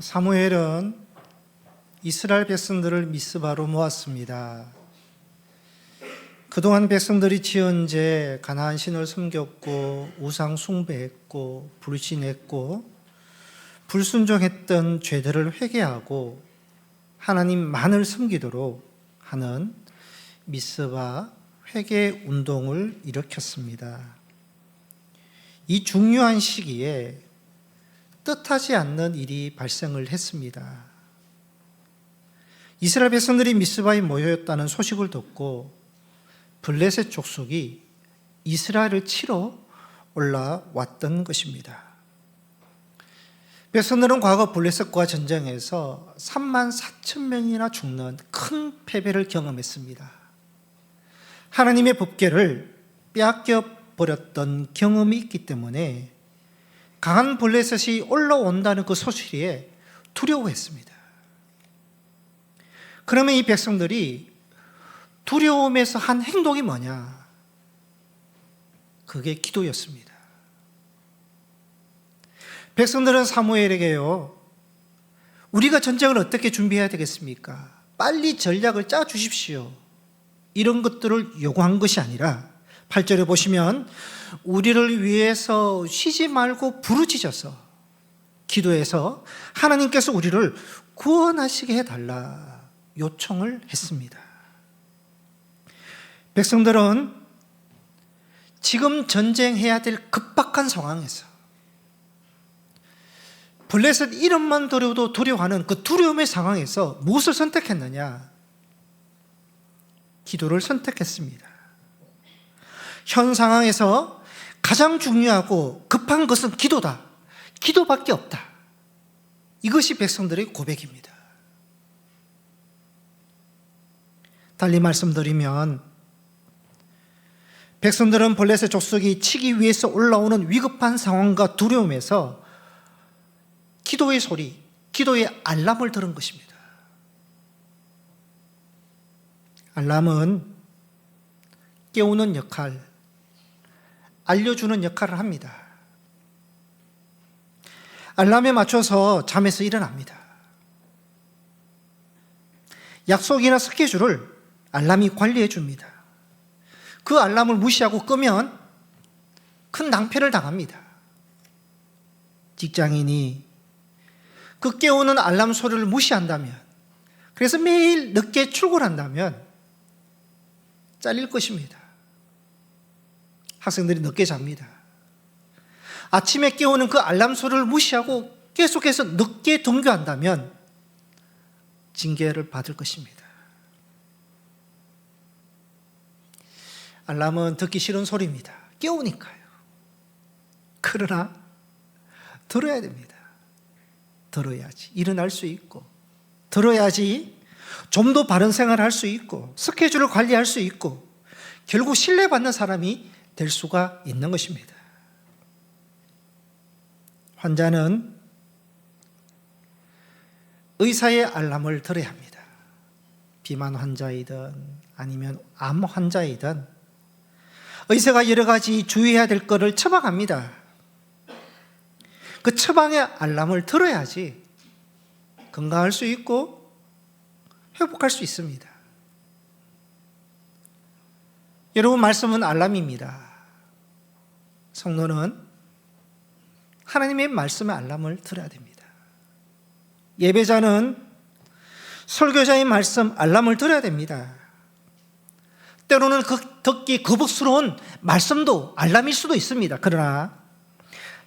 사무엘은 이스라엘 백성들을 미스바로 모았습니다. 그동안 백성들이 지은 죄, 가나안 신을 섬겼고 우상 숭배했고 불신했고 불순종했던 죄들을 회개하고 하나님만을 섬기도록 하는 미스바 회개 운동을 일으켰습니다. 이 중요한 시기에 뜻하지 않는 일이 발생을 했습니다. 이스라엘 백성들이 미스바에 모였다는 소식을 듣고 블레셋 족속이 이스라엘을 치러 올라왔던 것입니다. 백성들은 과거 블레셋과 전쟁에서 3만 4천 명이나 죽는 큰 패배를 경험했습니다. 하나님의 법궤를 빼앗겨 버렸던 경험이 있기 때문에 강한 블레셋이 올라온다는 그 소식에 두려워했습니다. 그러면 이 백성들이 두려움에서 한 행동이 뭐냐? 그게 기도였습니다. 백성들은 사무엘에게요, 우리가 전쟁을 어떻게 준비해야 되겠습니까? 빨리 전략을 짜 주십시오. 이런 것들을 요구한 것이 아니라 8절에 보시면 우리를 위해서 쉬지 말고 부르짖어서 기도해서 하나님께서 우리를 구원하시게 해달라 요청을 했습니다. 백성들은 지금 전쟁해야 될 급박한 상황에서 블레셋 이름만 들어도 두려워하는 그 두려움의 상황에서 무엇을 선택했느냐? 기도를 선택했습니다. 현 상황에서 가장 중요하고 급한 것은 기도다. 기도밖에 없다. 이것이 백성들의 고백입니다. 달리 말씀드리면 백성들은 블레셋 족속이 치기 위해서 올라오는 위급한 상황과 두려움에서 기도의 소리, 기도의 알람을 들은 것입니다. 알람은 깨우는 역할, 알려주는 역할을 합니다. 알람에 맞춰서 잠에서 일어납니다. 약속이나 스케줄을 알람이 관리해 줍니다. 그 알람을 무시하고 끄면 큰 낭패를 당합니다. 직장인이 그 깨우는 알람 소리를 무시한다면, 그래서 매일 늦게 출근한다면 잘릴 것입니다. 학생들이 늦게 잡니다. 아침에 깨우는 그 알람 소리를 무시하고 계속해서 늦게 등교한다면 징계를 받을 것입니다. 알람은 듣기 싫은 소리입니다. 깨우니까요. 그러나 들어야 됩니다. 들어야지 일어날 수 있고, 들어야지 좀 더 바른 생활을 할 수 있고, 스케줄을 관리할 수 있고, 결국 신뢰받는 사람이 될 수가 있는 것입니다. 환자는 의사의 알람을 들어야 합니다. 비만 환자이든 아니면 암 환자이든 의사가 여러 가지 주의해야 될 것을 처방합니다. 그 처방의 알람을 들어야지 건강할 수 있고 회복할 수 있습니다. 여러분, 말씀은 알람입니다. 성도는 하나님의 말씀의 알람을 들어야 됩니다. 예배자는 설교자의 말씀 알람을 들어야 됩니다. 때로는 듣기 거북스러운 말씀도 알람일 수도 있습니다. 그러나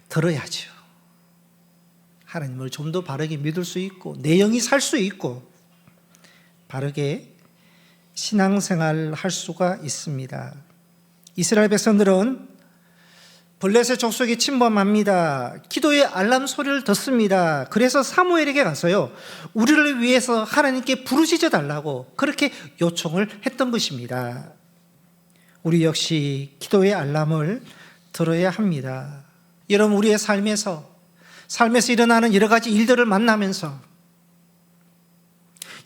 들어야죠. 하나님을 좀 더 바르게 믿을 수 있고 내 영이 살 수 있고 바르게 신앙생활을 할 수가 있습니다. 이스라엘 백성들은 블레셋 족속이 침범합니다. 기도의 알람 소리를 듣습니다. 그래서 사무엘에게 가서요, 우리를 위해서 하나님께 부르짖어 달라고 그렇게 요청을 했던 것입니다. 우리 역시 기도의 알람을 들어야 합니다. 여러분, 우리의 삶에서 일어나는 여러 가지 일들을 만나면서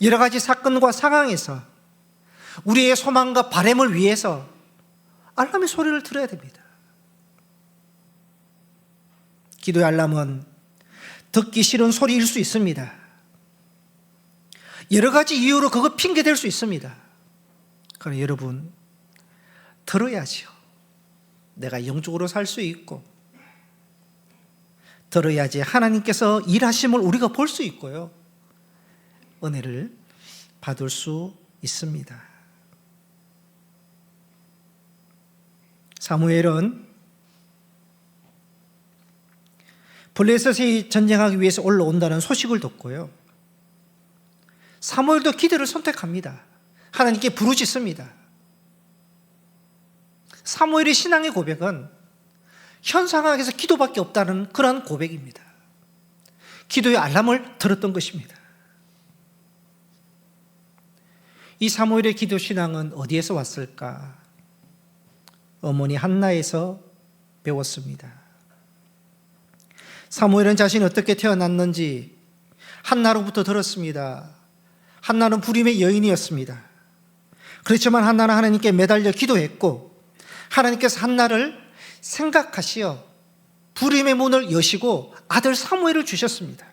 여러 가지 사건과 상황에서 우리의 소망과 바람을 위해서 알람의 소리를 들어야 됩니다. 기도의 알람은 듣기 싫은 소리일 수 있습니다. 여러 가지 이유로 그거 핑계 댈 수 있습니다. 그러나 여러분, 들어야지요. 내가 영적으로 살 수 있고, 들어야지 하나님께서 일하심을 우리가 볼 수 있고요, 은혜를 받을 수 있습니다. 사무엘은 블레셋이 전쟁하기 위해서 올라온다는 소식을 듣고요, 사무엘도 기도를 선택합니다. 하나님께 부르짖습니다. 사무엘의 신앙의 고백은 현 상황에서 기도밖에 없다는 그런 고백입니다. 기도의 알람을 들었던 것입니다. 이 사무엘의 기도 신앙은 어디에서 왔을까? 어머니 한나에서 배웠습니다. 사무엘은 자신이 어떻게 태어났는지 한나로부터 들었습니다. 한나는 불임의 여인이었습니다. 그렇지만 한나는 하나님께 매달려 기도했고, 하나님께서 한나를 생각하시어 불임의 문을 여시고 아들 사무엘을 주셨습니다.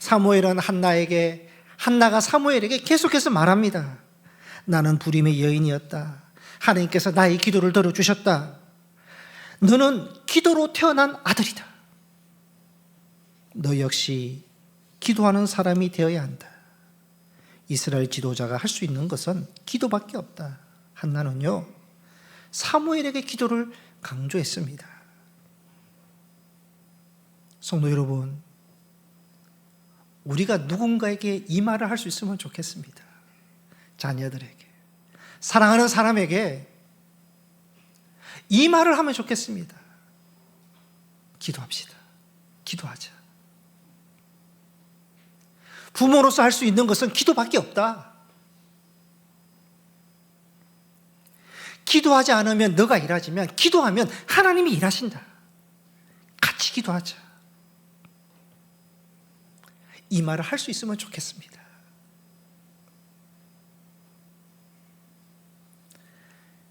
사무엘은 한나가 사무엘에게 계속해서 말합니다. 나는 불임의 여인이었다. 하나님께서 나의 기도를 들어주셨다. 너는 기도로 태어난 아들이다. 너 역시 기도하는 사람이 되어야 한다. 이스라엘 지도자가 할 수 있는 것은 기도밖에 없다. 한나는요, 사무엘에게 기도를 강조했습니다. 성도 여러분, 우리가 누군가에게 이 말을 할 수 있으면 좋겠습니다. 자녀들에게, 사랑하는 사람에게 이 말을 하면 좋겠습니다. 기도합시다. 기도하자. 부모로서 할 수 있는 것은 기도밖에 없다. 기도하지 않으면 너가 일하지만 기도하면 하나님이 일하신다. 같이 기도하자. 이 말을 할 수 있으면 좋겠습니다.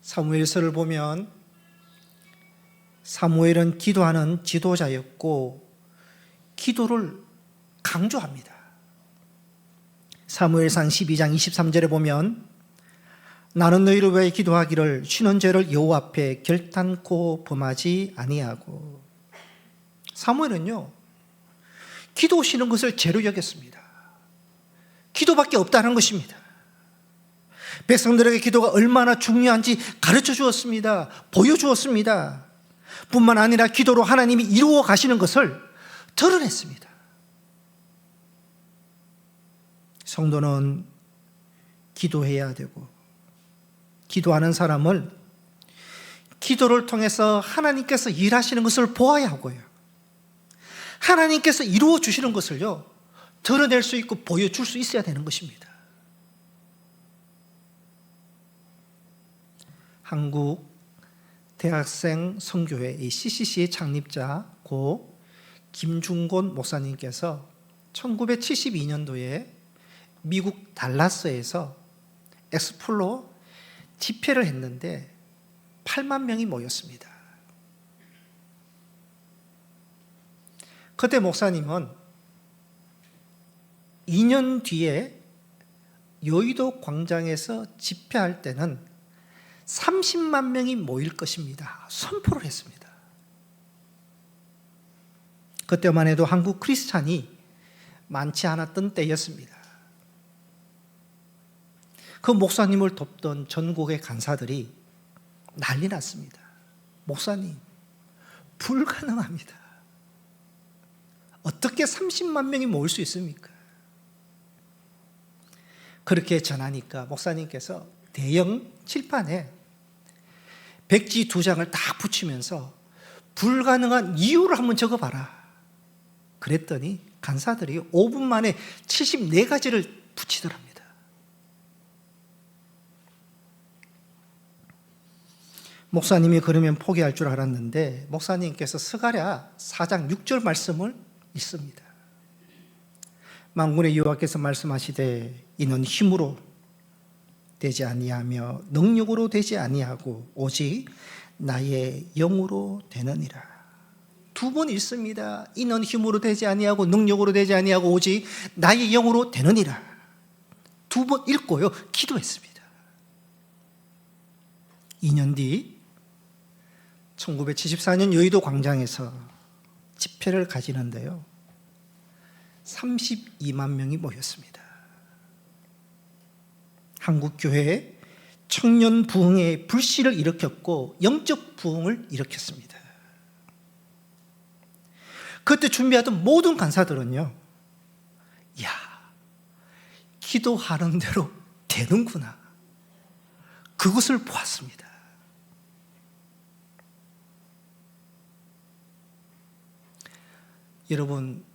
사무엘서를 보면 사무엘은 기도하는 지도자였고 기도를 강조합니다. 사무엘상 12장 23절에 보면 나는 너희를 위해 기도하기를 쉬는 죄를 여호와 앞에 결단코 범하지 아니하고. 사무엘은요, 기도 쉬는 것을 죄로 여겼습니다. 기도밖에 없다는 것입니다. 백성들에게 기도가 얼마나 중요한지 가르쳐 주었습니다. 보여주었습니다. 뿐만 아니라 기도로 하나님이 이루어 가시는 것을 드러냈습니다. 성도는 기도해야 되고, 기도하는 사람을 기도를 통해서 하나님께서 일하시는 것을 보아야 하고요, 하나님께서 이루어 주시는 것을요 드러낼 수 있고 보여줄 수 있어야 되는 것입니다. 한국 대학생 선교회 CCC의 창립자 고 김중곤 목사님께서 1972년도에 미국 달라스에서 엑스플로 집회를 했는데 8만 명이 모였습니다. 그때 목사님은 2년 뒤에 여의도 광장에서 집회할 때는 30만 명이 모일 것입니다. 선포를 했습니다. 그때만 해도 한국 크리스찬이 많지 않았던 때였습니다. 그 목사님을 돕던 전국의 간사들이 난리 났습니다. 목사님, 불가능합니다. 어떻게 30만 명이 모일 수 있습니까? 그렇게 전하니까 목사님께서 대형 칠판에 백지 2장을 딱 붙이면서 불가능한 이유를 한번 적어봐라. 그랬더니 간사들이 5분 만에 74가지를 붙이더랍니다. 목사님이 그러면 포기할 줄 알았는데 목사님께서 스가랴 4장 6절 말씀을 읽습니다. 만군의 여호와께서 말씀하시되 이는 힘으로 되지 아니하며 능력으로 되지 아니하고 오직 나의 영으로 되느니라. 두 번 읽습니다. 이는 힘으로 되지 아니하고 능력으로 되지 아니하고 오직 나의 영으로 되느니라. 두 번 읽고요, 기도했습니다. 2년 뒤 1974년 여의도 광장에서 집회를 가지는데요, 32만 명이 모였습니다. 한국교회에 청년 부흥의 불씨를 일으켰고 영적 부흥을 일으켰습니다. 그때 준비하던 모든 간사들은요, 야, 기도하는 대로 되는구나, 그것을 보았습니다. 여러분,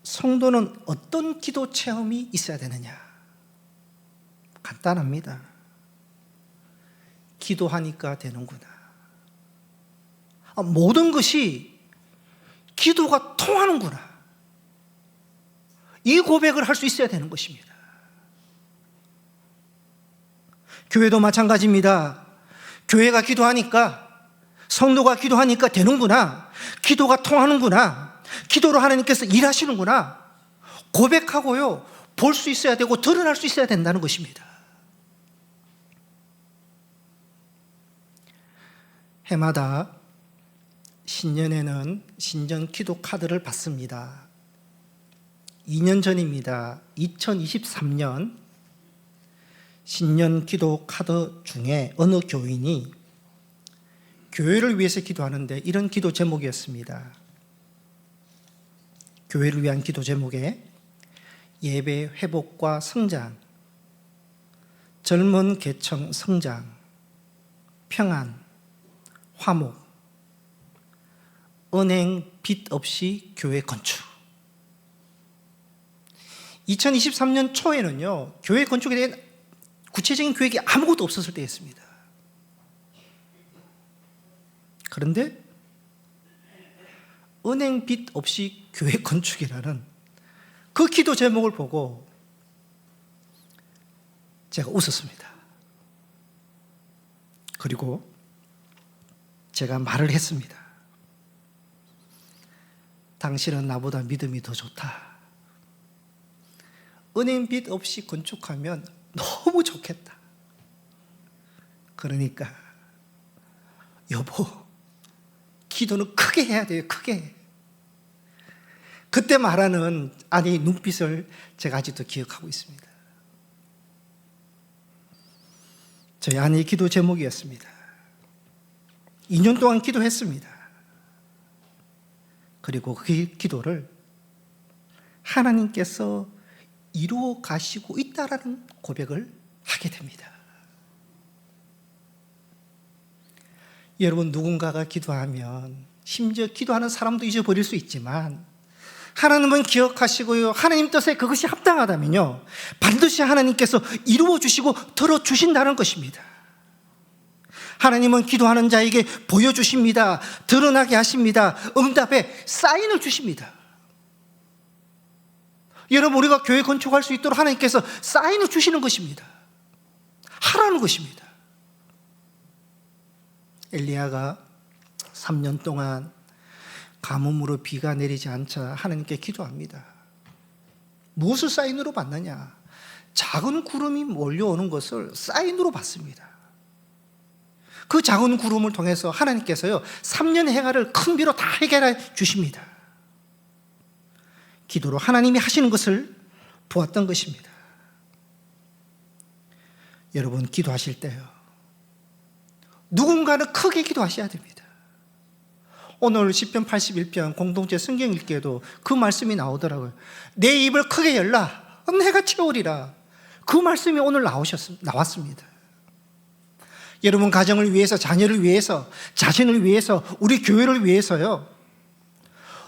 성도는 어떤 기도 체험이 있어야 되느냐? 간단합니다. 기도하니까 되는구나. 모든 것이 기도가 통하는구나, 이 고백을 할 수 있어야 되는 것입니다. 교회도 마찬가지입니다. 교회가 기도하니까, 성도가 기도하니까 되는구나, 기도가 통하는구나, 기도로 하나님께서 일하시는구나, 고백하고요, 볼 수 있어야 되고 드러날 수 있어야 된다는 것입니다. 해마다 신년에는 신년 기도 카드를 받습니다. 2년 전입니다. 2023년 신년 기도 카드 중에 어느 교인이 교회를 위해서 기도하는데 이런 기도 제목이었습니다. 교회를 위한 기도 제목에 예배 회복과 성장, 젊은 계층 성장, 평안, 화목, 은행 빚 없이 교회 건축. 2023년 초에는요, 교회 건축에 대한 구체적인 계획이 아무것도 없었을 때였습니다. 그런데 은행 빚 없이 교회 건축이라는 그 기도 제목을 보고 제가 웃었습니다. 그리고 제가 말을 했습니다. 당신은 나보다 믿음이 더 좋다. 은행 빚 없이 건축하면 너무 좋겠다. 그러니까 여보, 기도는 크게 해야 돼요, 크게. 그때 말하는 아내의 눈빛을 제가 아직도 기억하고 있습니다. 저희 아내의 기도 제목이었습니다. 2년 동안 기도했습니다. 그리고 그 기도를 하나님께서 이루어 가시고 있다라는 고백을 하게 됩니다. 여러분, 누군가가 기도하면 심지어 기도하는 사람도 잊어버릴 수 있지만 하나님은 기억하시고요, 하나님 뜻에 그것이 합당하다면요, 반드시 하나님께서 이루어 주시고 들어주신다는 것입니다. 하나님은 기도하는 자에게 보여주십니다. 드러나게 하십니다. 응답의 사인을 주십니다. 여러분, 우리가 교회 건축할 수 있도록 하나님께서 사인을 주시는 것입니다. 하라는 것입니다. 엘리야가 3년 동안 가뭄으로 비가 내리지 않자 하나님께 기도합니다. 무엇을 사인으로 받느냐? 작은 구름이 몰려오는 것을 사인으로 받습니다. 그 작은 구름을 통해서 하나님께서요, 3년의 행하를 큰 비로 다 해결해 주십니다. 기도로 하나님이 하시는 것을 보았던 것입니다. 여러분, 기도하실 때요, 누군가는 크게 기도하셔야 됩니다. 오늘 시편 81편 공동체 성경 읽기에도 그 말씀이 나오더라고요. 내 입을 크게 열라, 내가 채우리라. 그 말씀이 오늘 나왔습니다. 여러분, 가정을 위해서, 자녀를 위해서, 자신을 위해서, 우리 교회를 위해서요,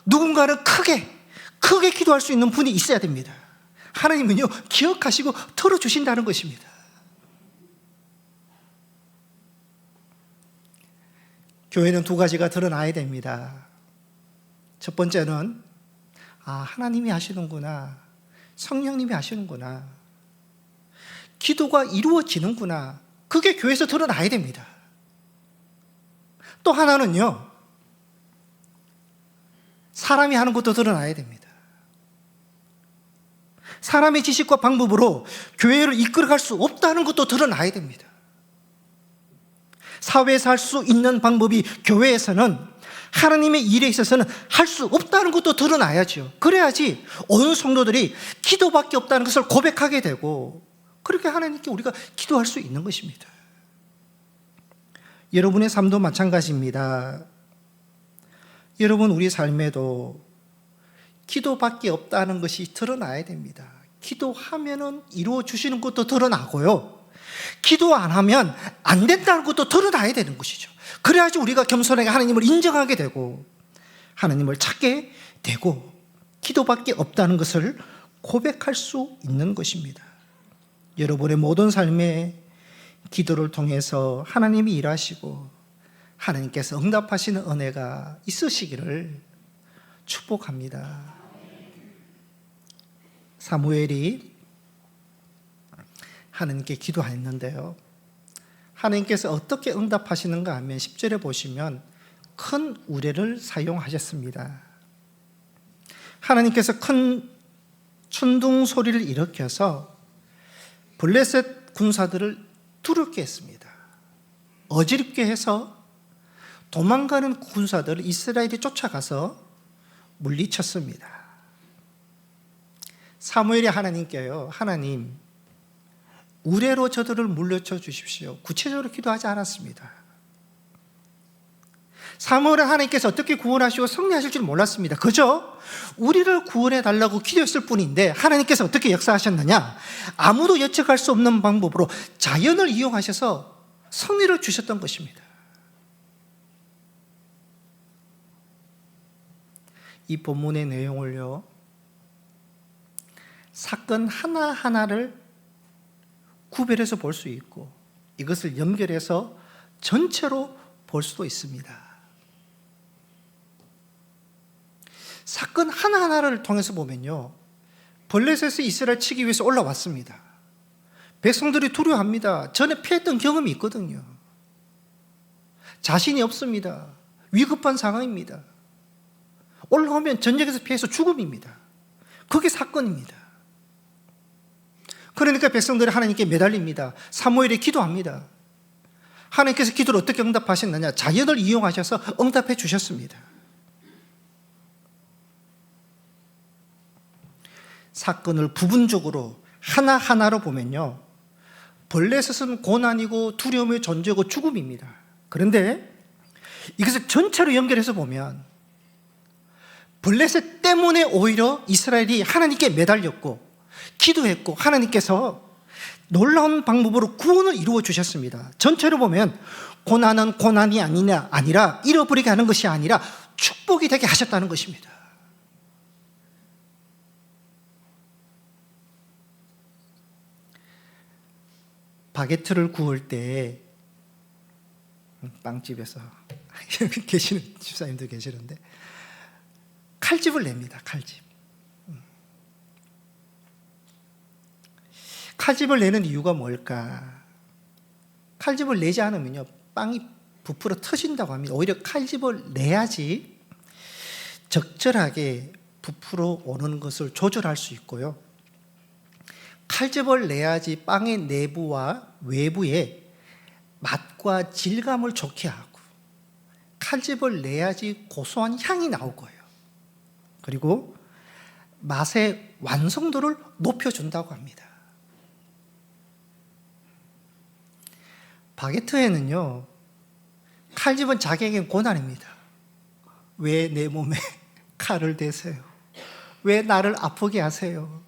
누군가는 크게 기도할 수 있는 분이 있어야 됩니다. 하나님은요, 기억하시고 들어주신다는 것입니다. 교회는 두 가지가 드러나야 됩니다. 첫 번째는 하나님이 하시는구나, 성령님이 하시는구나, 기도가 이루어지는구나, 그게 교회에서 드러나야 됩니다. 또 하나는요, 사람이 하는 것도 드러나야 됩니다. 사람의 지식과 방법으로 교회를 이끌어갈 수 없다는 것도 드러나야 됩니다. 사회에서 할 수 있는 방법이 교회에서는, 하나님의 일에 있어서는 할 수 없다는 것도 드러나야죠. 그래야지 온 성도들이 기도밖에 없다는 것을 고백하게 되고, 그렇게 하나님께 우리가 기도할 수 있는 것입니다. 여러분의 삶도 마찬가지입니다. 여러분, 우리 삶에도 기도밖에 없다는 것이 드러나야 됩니다. 기도하면은 이루어 주시는 것도 드러나고요, 기도 안 하면 안 된다는 것도 드러나야 되는 것이죠. 그래야지 우리가 겸손하게 하나님을 인정하게 되고 하나님을 찾게 되고 기도밖에 없다는 것을 고백할 수 있는 것입니다. 여러분의 모든 삶에 기도를 통해서 하나님이 일하시고 하나님께서 응답하시는 은혜가 있으시기를 축복합니다. 사무엘이 하나님께 기도했는데요, 하나님께서 어떻게 응답하시는가 하면 10절에 보시면 큰 우레를 사용하셨습니다. 하나님께서 큰 천둥 소리를 일으켜서 블레셋 군사들을 두렵게 했습니다. 어지럽게 해서 도망가는 군사들을 이스라엘이 쫓아가서 물리쳤습니다. 사무엘이 하나님께요, 하나님, 우레로 저들을 물리쳐 주십시오. 구체적으로 기도하지 않았습니다. 사무엘은 하나님께서 어떻게 구원하시고 승리하실 줄 몰랐습니다. 그저 우리를 구원해 달라고 기도했을 뿐인데 하나님께서 어떻게 역사하셨느냐? 아무도 예측할 수 없는 방법으로 자연을 이용하셔서 승리를 주셨던 것입니다. 이 본문의 내용을요, 사건 하나하나를 구별해서 볼 수 있고 이것을 연결해서 전체로 볼 수도 있습니다. 사건 하나하나를 통해서 보면요, 블레셋이 이스라엘 치기 위해서 올라왔습니다. 백성들이 두려워합니다. 전에 피했던 경험이 있거든요. 자신이 없습니다. 위급한 상황입니다. 올라오면 전쟁에서 피해서 죽음입니다. 그게 사건입니다. 그러니까 백성들이 하나님께 매달립니다. 사무엘이 기도합니다. 하나님께서 기도를 어떻게 응답하셨느냐? 자연을 이용하셔서 응답해 주셨습니다. 사건을 부분적으로 하나하나로 보면요, 블레셋은 고난이고 두려움의 존재고 죽음입니다. 그런데 이것을 전체로 연결해서 보면 블레셋 때문에 오히려 이스라엘이 하나님께 매달렸고 기도했고 하나님께서 놀라운 방법으로 구원을 이루어 주셨습니다. 전체로 보면 고난은 고난이 아니라 잃어버리게 하는 것이 아니라 축복이 되게 하셨다는 것입니다. 바게트를 구울 때 빵집에서 계시는 집사님도 계시는데 칼집을 냅니다. 칼집을 내는 이유가 뭘까? 칼집을 내지 않으면요, 빵이 부풀어 터진다고 합니다. 오히려 칼집을 내야지 적절하게 부풀어 오는 것을 조절할 수 있고요, 칼집을 내야지 빵의 내부와 외부에 맛과 질감을 좋게 하고, 칼집을 내야지 고소한 향이 나오고요, 그리고 맛의 완성도를 높여준다고 합니다. 바게트에는요, 칼집은 자기에겐 고난입니다. 왜 내 몸에 칼을 대세요? 왜 나를 아프게 하세요?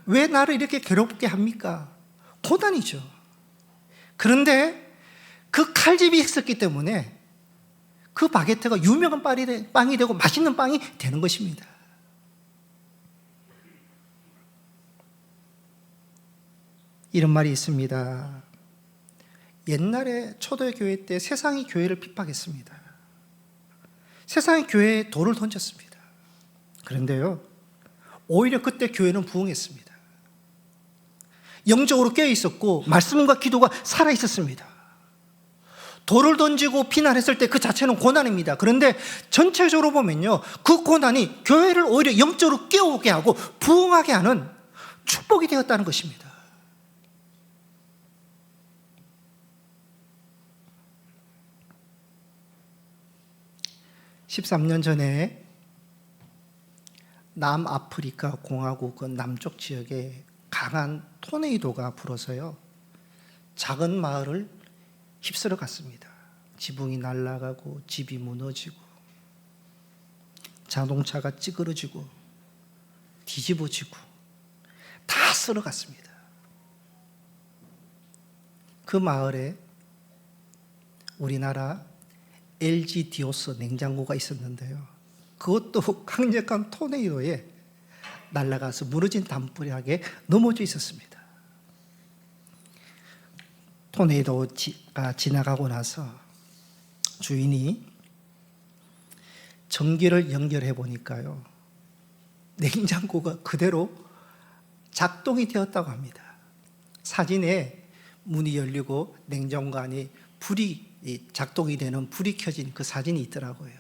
왜 나를 이렇게 괴롭게 합니까? 고난이죠. 그런데 그 칼집이 있었기 때문에 그 바게트가 유명한 빵이 되고 맛있는 빵이 되는 것입니다. 이런 말이 있습니다. 옛날에 초대교회 때 세상이 교회를 핍박했습니다. 세상이 교회에 돌을 던졌습니다. 그런데요, 오히려 그때 교회는 부흥했습니다. 영적으로 깨어 있었고 말씀과 기도가 살아 있었습니다. 돌을 던지고 비난했을 때 그 자체는 고난입니다. 그런데 전체적으로 보면요, 그 고난이 교회를 오히려 영적으로 깨우게 하고 부흥하게 하는 축복이 되었다는 것입니다. (13년) 전에 남아프리카 공화국 그 남쪽 지역에 강한 토네이도가 불어서요, 작은 마을을 휩쓸어 갔습니다. 지붕이 날아가고 집이 무너지고 자동차가 찌그러지고 뒤집어지고 다 쓸어갔습니다. 그 마을에 우리나라 LG 디오스 냉장고가 있었는데요, 그것도 강력한 토네이도에 날아가서 무너진 담벼락에 넘어져 있었습니다. 토네이도가 지나가고 나서 주인이 전기를 연결해 보니까요, 냉장고가 그대로 작동이 되었다고 합니다. 사진에 문이 열리고 냉장고 안에 불이 작동이 되는 불이 켜진 그 사진이 있더라고요.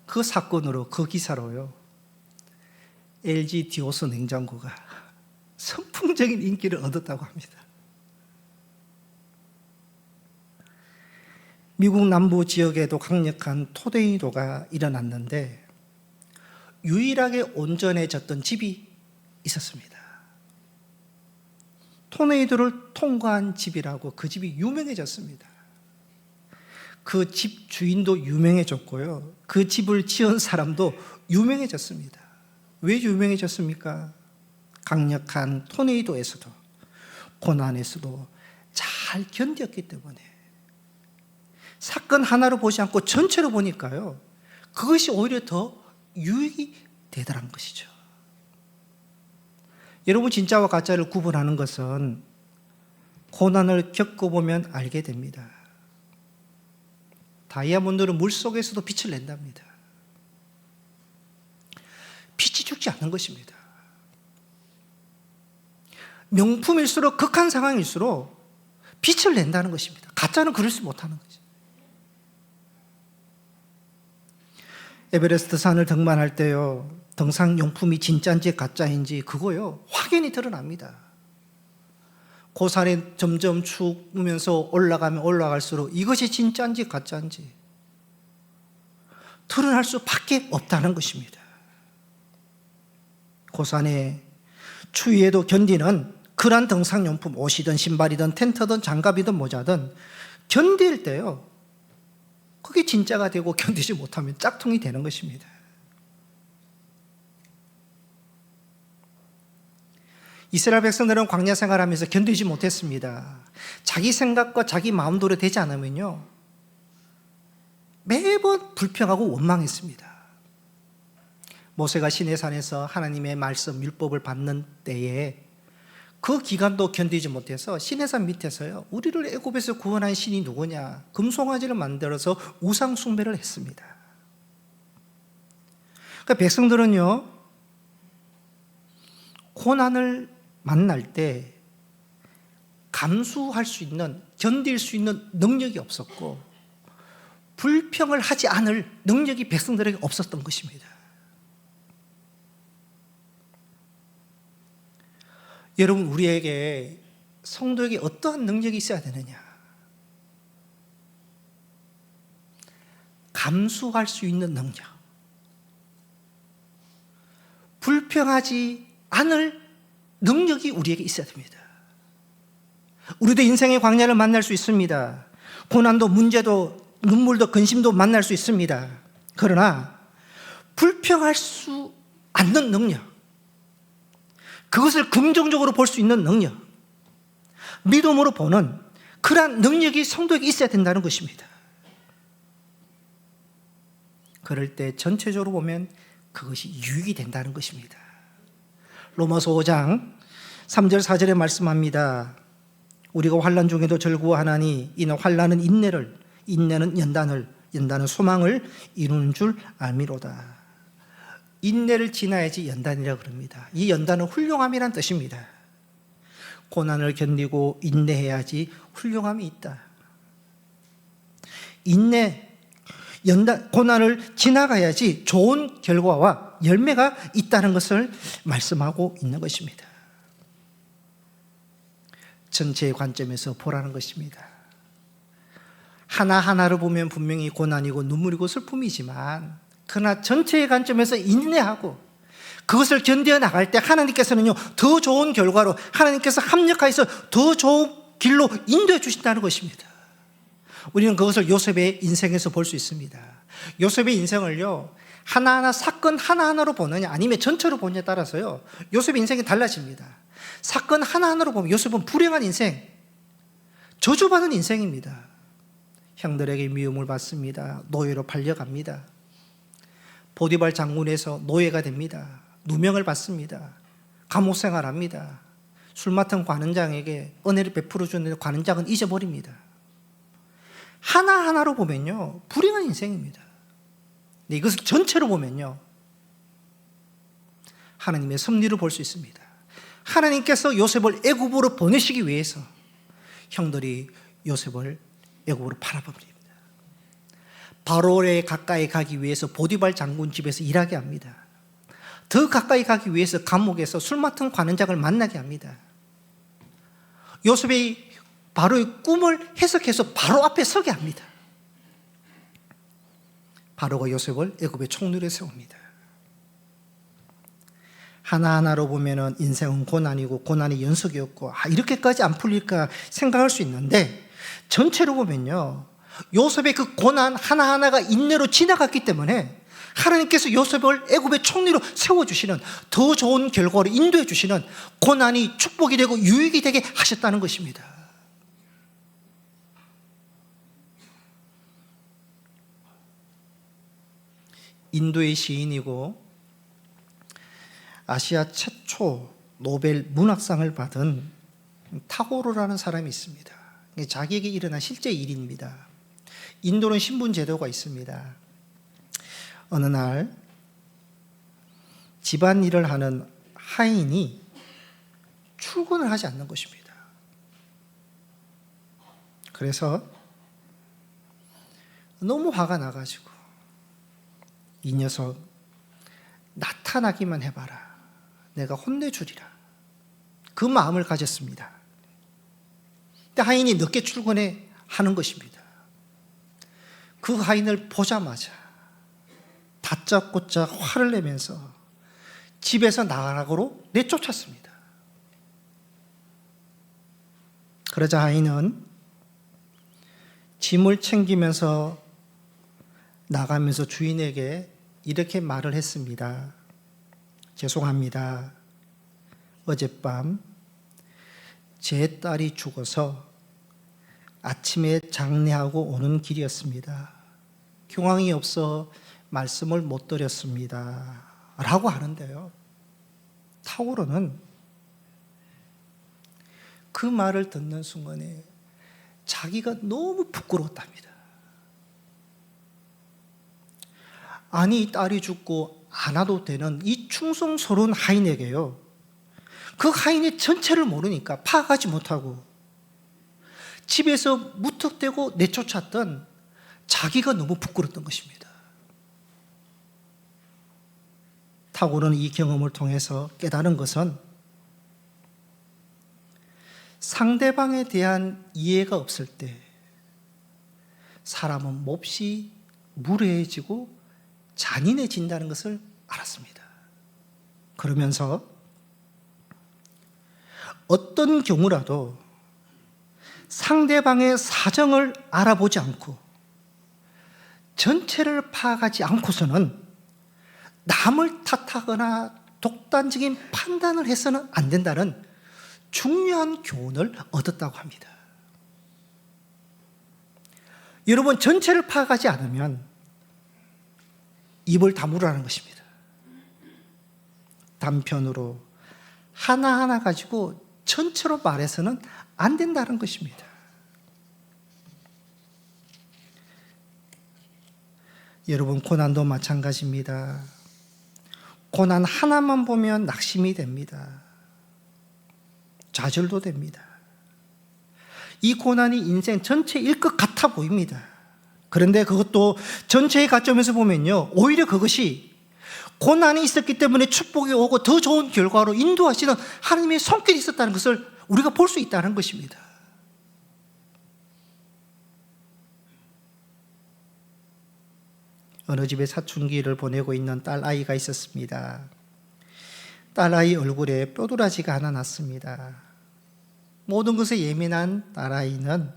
그 사건으로, 그 기사로요, LG 디오스 냉장고가 선풍적인 인기를 얻었다고 합니다. 미국 남부 지역에도 강력한 토네이도가 일어났는데 유일하게 온전해졌던 집이 있었습니다. 토네이도를 통과한 집이라고 그 집이 유명해졌습니다. 그 집 주인도 유명해졌고요, 그 집을 지은 사람도 유명해졌습니다. 왜 유명해졌습니까? 강력한 토네이도에서도 고난에서도 잘 견뎠기 때문에. 사건 하나로 보지 않고 전체로 보니까요, 그것이 오히려 더 유익이 되더란 것이죠. 여러분, 진짜와 가짜를 구분하는 것은 고난을 겪어보면 알게 됩니다. 다이아몬드는 물속에서도 빛을 낸답니다. 빛이 죽지 않는 것입니다. 명품일수록, 극한 상황일수록 빛을 낸다는 것입니다. 가짜는 그러지 못하는 거죠. 에베레스트 산을 등반할 때요, 등산용품이 진짜인지 가짜인지 그거요, 확연히 드러납니다. 그 산에 점점 추우면서 올라가면 올라갈수록 이것이 진짜인지 가짜인지 드러날 수밖에 없다는 것입니다. 그 산에 추위에도 견디는 그러한 등산용품, 옷이든 신발이든 텐트든 장갑이든 모자든 견딜 때요, 그게 진짜가 되고 견디지 못하면 짝퉁이 되는 것입니다. 이스라엘 백성들은 광야 생활하면서 견디지 못했습니다. 자기 생각과 자기 마음대로 되지 않으면요, 매번 불평하고 원망했습니다. 모세가 시내산에서 하나님의 말씀, 율법을 받는 때에 그 기간도 견디지 못해서 시내산 밑에서요, 우리를 애굽에서 구원한 신이 누구냐, 금송아지를 만들어서 우상 숭배를 했습니다. 그러니까 백성들은요, 고난을 만날 때 감수할 수 있는, 견딜 수 있는 능력이 없었고 불평을 하지 않을 능력이 백성들에게 없었던 것입니다. 여러분, 우리에게, 성도에게 어떠한 능력이 있어야 되느냐? 감수할 수 있는 능력, 불평하지 않을 능력이 우리에게 있어야 됩니다. 우리도 인생의 광야를 만날 수 있습니다. 고난도, 문제도, 눈물도, 근심도 만날 수 있습니다. 그러나 불평할 수 않는 능력, 그것을 긍정적으로 볼 수 있는 능력, 믿음으로 보는 그러한 능력이 성도에게 있어야 된다는 것입니다. 그럴 때 전체적으로 보면 그것이 유익이 된다는 것입니다. 로마서 5장 3절 4절에 말씀합니다. 우리가 환난 중에도 즐거워하나니 이는 환난은 인내를, 인내는 연단을, 연단은 소망을 이루는 줄 알미로다. 인내를 지나야지 연단이라고 그럽니다. 이 연단은 훌륭함이란 뜻입니다. 고난을 견디고 인내해야지 훌륭함이 있다. 인내, 고난을 지나가야지 좋은 결과와 열매가 있다는 것을 말씀하고 있는 것입니다. 전체의 관점에서 보라는 것입니다. 하나하나를 보면 분명히 고난이고 눈물이고 슬픔이지만 그러나 전체의 관점에서 인내하고 그것을 견뎌 나갈 때 하나님께서는요 더 좋은 결과로 하나님께서 합력하여서 더 좋은 길로 인도해 주신다는 것입니다. 우리는 그것을 요셉의 인생에서 볼 수 있습니다. 요셉의 인생을요 하나하나 사건 하나하나로 보느냐 아니면 전체로 보느냐에 따라서요 요셉의 인생이 달라집니다. 사건 하나하나로 보면 요셉은 불행한 인생, 저주받은 인생입니다. 형들에게 미움을 받습니다. 노예로 팔려갑니다. 보디발 장군에서 노예가 됩니다. 누명을 받습니다. 감옥 생활합니다. 술 맡은 관원장에게 은혜를 베풀어 주는데 관원장은 잊어버립니다. 하나하나로 보면요 불행한 인생입니다. 근데 이것을 전체로 보면요 하나님의 섭리를 볼 수 있습니다. 하나님께서 요셉을 애굽으로 보내시기 위해서 형들이 요셉을 애굽으로 팔아버립니다. 바로에 가까이 가기 위해서 보디발 장군 집에서 일하게 합니다. 더 가까이 가기 위해서 감옥에서 술 맡은 관원장을 만나게 합니다. 요셉이 바로의 꿈을 해석해서 바로 앞에 서게 합니다. 바로가 요셉을 애굽의 총리로 세웁니다. 하나하나로 보면은 인생은 고난이고 고난의 연속이었고 이렇게까지 안 풀릴까 생각할 수 있는데 전체로 보면요 요셉의 그 고난 하나하나가 인내로 지나갔기 때문에 하나님께서 요셉을 애굽의 총리로 세워주시는 더 좋은 결과로 인도해 주시는 고난이 축복이 되고 유익이 되게 하셨다는 것입니다. 인도의 시인이고 아시아 최초 노벨 문학상을 받은 타고르라는 사람이 있습니다. 자기에게 일어난 실제 일입니다. 인도는 신분 제도가 있습니다. 어느 날 집안일을 하는 하인이 출근을 하지 않는 것입니다. 그래서 너무 화가 나가지고 이 녀석 나타나기만 해봐라. 내가 혼내주리라. 그 마음을 가졌습니다. 근데 하인이 늦게 출근해 하는 것입니다. 그 하인을 보자마자 다짜고짜 화를 내면서 집에서 나가라고 내쫓았습니다. 그러자 하인은 짐을 챙기면서 나가면서 주인에게 이렇게 말을 했습니다. 죄송합니다. 어젯밤 제 딸이 죽어서 아침에 장례하고 오는 길이었습니다. 경황이 없어 말씀을 못 드렸습니다. 라고 하는데요. 타오르는 그 말을 듣는 순간에 자기가 너무 부끄러웠답니다. 아니 딸이 죽고 안 와도 되는 이 충성스러운 하인에게요. 그 하인의 전체를 모르니까 파악하지 못하고 집에서 무턱대고 내쫓았던 자기가 너무 부끄러웠던 것입니다. 타고르는 이 경험을 통해서 깨달은 것은 상대방에 대한 이해가 없을 때 사람은 몹시 무례해지고 잔인해진다는 것을 알았습니다. 그러면서 어떤 경우라도 상대방의 사정을 알아보지 않고 전체를 파악하지 않고서는 남을 탓하거나 독단적인 판단을 해서는 안 된다는 중요한 교훈을 얻었다고 합니다. 여러분, 전체를 파악하지 않으면 입을 다물으라는 것입니다. 단편으로 하나하나 가지고 전체로 말해서는 안 된다는 것입니다. 여러분, 고난도 마찬가지입니다. 고난 하나만 보면 낙심이 됩니다. 좌절도 됩니다. 이 고난이 인생 전체일 것 같아 보입니다. 그런데 그것도 전체의 관점에서 보면요, 오히려 그것이 고난이 있었기 때문에 축복이 오고 더 좋은 결과로 인도하시는 하나님의 손길이 있었다는 것을 우리가 볼 수 있다는 것입니다. 어느 집에 사춘기를 보내고 있는 딸아이가 있었습니다. 딸아이 얼굴에 뼈도라지가 하나 났습니다. 모든 것에 예민한 딸아이는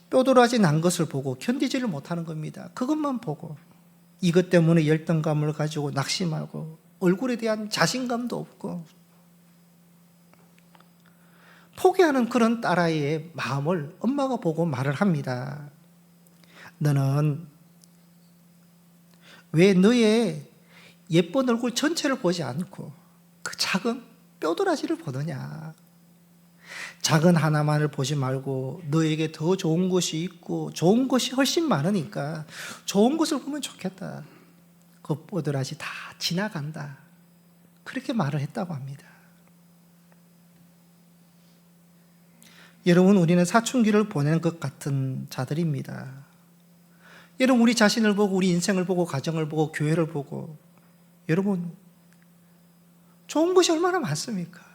뼈도라지 난 것을 보고 견디지를 못하는 겁니다. 그것만 보고 이것 때문에 열등감을 가지고 낙심하고 얼굴에 대한 자신감도 없고 포기하는 그런 딸아이의 마음을 엄마가 보고 말을 합니다. 너는 왜 너의 예쁜 얼굴 전체를 보지 않고 그 작은 뼈도라지를 보느냐. 작은 하나만을 보지 말고 너에게 더 좋은 것이 있고 좋은 것이 훨씬 많으니까 좋은 것을 보면 좋겠다. 그 뼈도라지 다 지나간다. 그렇게 말을 했다고 합니다. 여러분, 우리는 사춘기를 보내는 것 같은 자들입니다. 여러분, 우리 자신을 보고 우리 인생을 보고 가정을 보고 교회를 보고 여러분, 좋은 것이 얼마나 많습니까?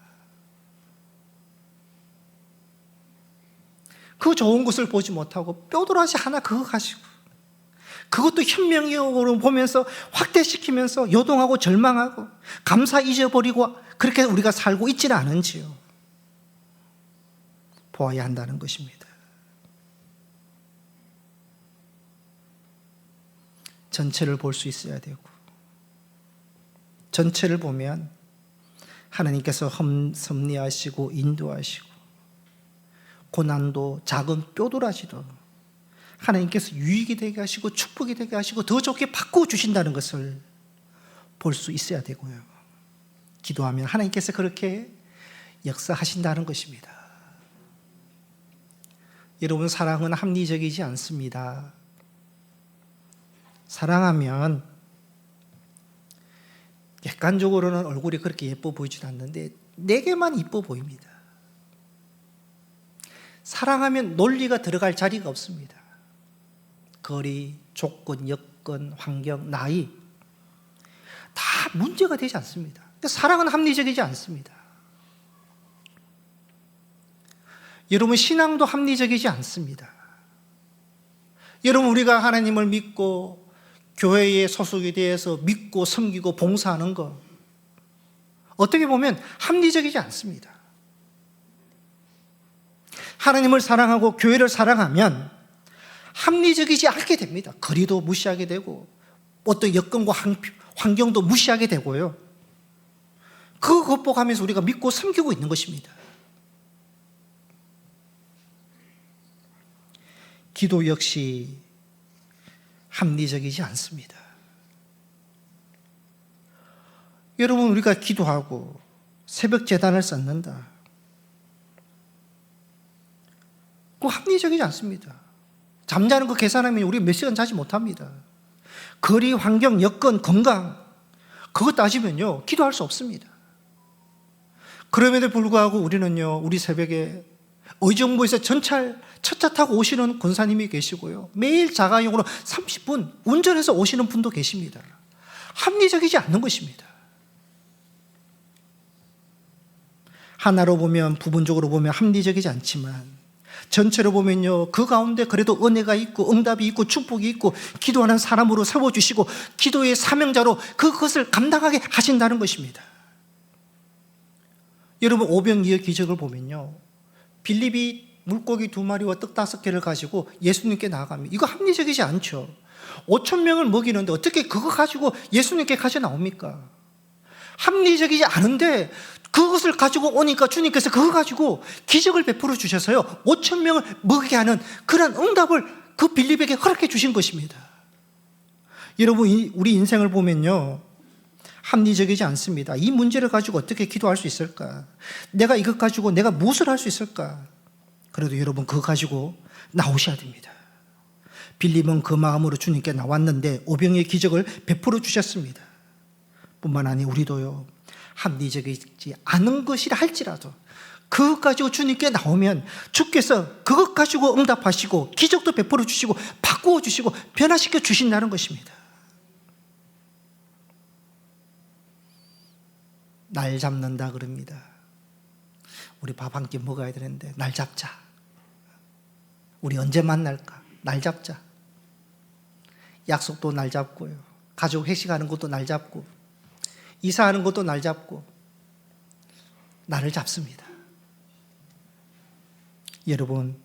그 좋은 것을 보지 못하고 뼈도라지 하나 그거 가지고 그것도 현명으로 보면서 확대시키면서 요동하고 절망하고 감사 잊어버리고 그렇게 우리가 살고 있지는 않은지요. 보아야 한다는 것입니다. 전체를 볼 수 있어야 되고 전체를 보면 하나님께서 섭리하시고 인도하시고 고난도 작은 뼈도라지도 하나님께서 유익이 되게 하시고 축복이 되게 하시고 더 좋게 바꾸어 주신다는 것을 볼 수 있어야 되고요. 기도하면 하나님께서 그렇게 역사하신다는 것입니다. 여러분, 사랑은 합리적이지 않습니다. 사랑하면 객관적으로는 얼굴이 그렇게 예뻐 보이지 않는데 내게만 이뻐 보입니다. 사랑하면 논리가 들어갈 자리가 없습니다. 거리, 조건, 여건, 환경, 나이 다 문제가 되지 않습니다. 사랑은 합리적이지 않습니다. 여러분, 신앙도 합리적이지 않습니다. 여러분, 우리가 하나님을 믿고 교회의 소속에 대해서 믿고 섬기고 봉사하는 것 어떻게 보면 합리적이지 않습니다. 하나님을 사랑하고 교회를 사랑하면 합리적이지 않게 됩니다. 거리도 무시하게 되고 어떤 여건과 환경도 무시하게 되고요. 그거 극복하면서 우리가 믿고 섬기고 있는 것입니다. 기도 역시 합리적이지 않습니다. 여러분, 우리가 기도하고 새벽 제단을 쌓는다. 그거 합리적이지 않습니다. 잠자는 거 계산하면 우리 몇 시간 자지 못합니다. 거리, 환경, 여건, 건강 그거 따지면요 기도할 수 없습니다. 그럼에도 불구하고 우리는요 우리 새벽에 의정부에서 전철 첫차 타고 오시는 권사님이 계시고요 매일 자가용으로 30분 운전해서 오시는 분도 계십니다. 합리적이지 않는 것입니다. 하나로 보면 부분적으로 보면 합리적이지 않지만 전체로 보면요 그 가운데 그래도 은혜가 있고 응답이 있고 축복이 있고 기도하는 사람으로 세워주시고 기도의 사명자로 그것을 감당하게 하신다는 것입니다. 여러분, 오병이어 기적을 보면요 빌립이 물고기 2마리와 떡 5개를 가지고 예수님께 나아갑니다. 이거 합리적이지 않죠. 5,000명을 먹이는데 어떻게 그거 가지고 예수님께 가져 나옵니까? 합리적이지 않은데 그것을 가지고 오니까 주님께서 그거 가지고 기적을 베풀어 주셔서요 5,000명을 먹게 하는 그런 응답을 그 빌립에게 허락해 주신 것입니다. 여러분, 우리 인생을 보면요 합리적이지 않습니다. 이 문제를 가지고 어떻게 기도할 수 있을까? 내가 이것 가지고 내가 무엇을 할 수 있을까? 그래도 여러분 그거 가지고 나오셔야 됩니다. 빌립은 그 마음으로 주님께 나왔는데 오병이의 기적을 베풀어 주셨습니다. 뿐만 아니라 우리도요 합리적이지 않은 것이라 할지라도 그것 가지고 주님께 나오면 주께서 그것 가지고 응답하시고 기적도 베풀어 주시고 바꾸어 주시고 변화시켜 주신다는 것입니다. 날 잡는다 그럽니다. 우리 밥 한 끼 먹어야 되는데 날 잡자. 우리 언제 만날까? 날 잡자. 약속도 날 잡고요. 가족 회식하는 것도 날 잡고 이사하는 것도 날 잡고 나를 잡습니다. 여러분,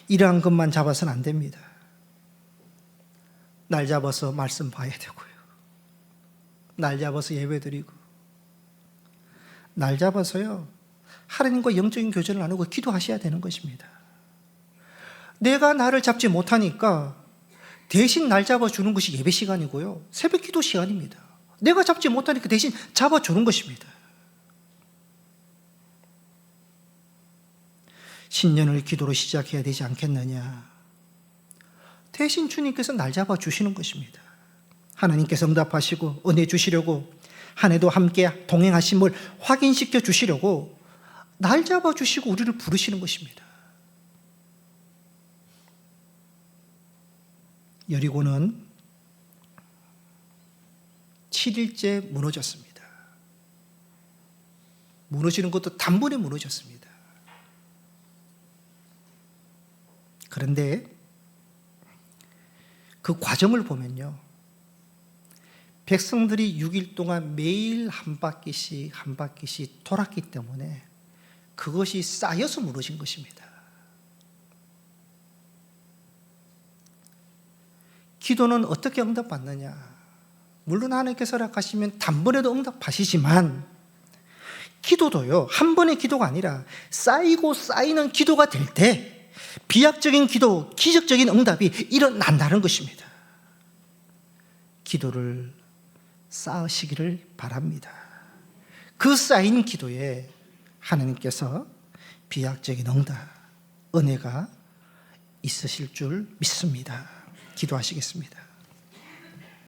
이러한 것만 잡아서는 안 됩니다. 날 잡아서 말씀 봐야 되고요. 날 잡아서 예배 드리고 날 잡아서요 하나님과 영적인 교제를 나누고 기도하셔야 되는 것입니다. 내가 나를 잡지 못하니까 대신 날 잡아주는 것이 예배 시간이고요 새벽 기도 시간입니다. 내가 잡지 못하니까 대신 잡아주는 것입니다. 신년을 기도로 시작해야 되지 않겠느냐. 대신 주님께서 날 잡아주시는 것입니다. 하나님께서 응답하시고 은혜 주시려고 한 해도 함께 동행하심을 확인시켜 주시려고 날 잡아주시고 우리를 부르시는 것입니다. 여리고는 7일째 무너졌습니다. 무너지는 것도 단번에 무너졌습니다. 그런데 그 과정을 보면요 백성들이 6일 동안 매일 한 바퀴씩 돌았기 때문에 그것이 쌓여서 무너진 것입니다. 기도는 어떻게 응답받느냐? 물론 하나님께서 허락하시면 단번에도 응답하시지만 기도도요 한 번의 기도가 아니라 쌓이고 쌓이는 기도가 될 때 비약적인 기도, 기적적인 응답이 일어난다는 것입니다. 기도를 쌓으시기를 바랍니다. 그 쌓인 기도에 하나님께서 비약적인 응답, 은혜가 있으실 줄 믿습니다. 기도하시겠습니다.